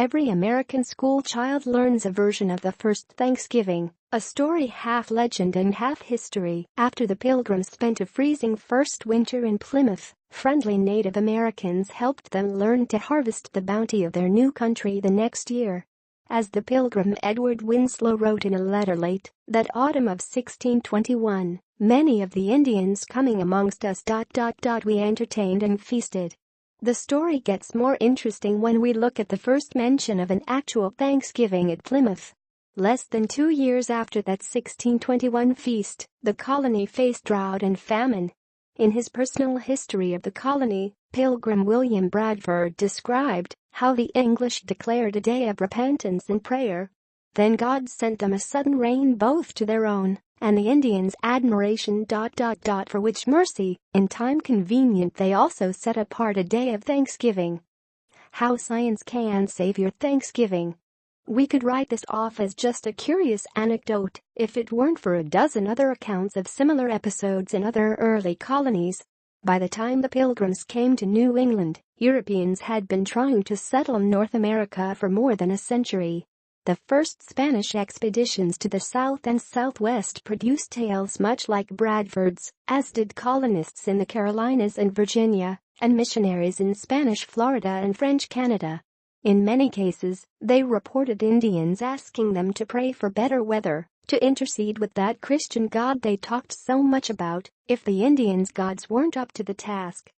Every American schoolchild learns a version of the first Thanksgiving, a story half legend and half history. After the Pilgrims spent a freezing first winter in Plymouth, friendly Native Americans helped them learn to harvest the bounty of their new country the next year. As the Pilgrim Edward Winslow wrote in a letter late that autumn of 1621, many of the Indians coming amongst us. We entertained and feasted. The story gets more interesting when we look at the first mention of an actual Thanksgiving at Plymouth. Less than 2 years after that 1621 feast, the colony faced drought and famine. In his personal history of the colony, Pilgrim William Bradford described how the English declared a day of repentance and prayer. Then God sent them a sudden rain both to their own and the Indians' admiration. For which mercy, in time convenient, they also set apart a day of thanksgiving. How science can save your Thanksgiving. We could write this off as just a curious anecdote if it weren't for a dozen other accounts of similar episodes in other early colonies. By the time the Pilgrims came to New England, Europeans had been trying to settle North America for more than a century. The first Spanish expeditions to the south and southwest produced tales much like Bradford's, as did colonists in the Carolinas and Virginia, and missionaries in Spanish Florida and French Canada. In many cases, they reported Indians asking them to pray for better weather, to intercede with that Christian God they talked so much about, if the Indians' gods weren't up to the task.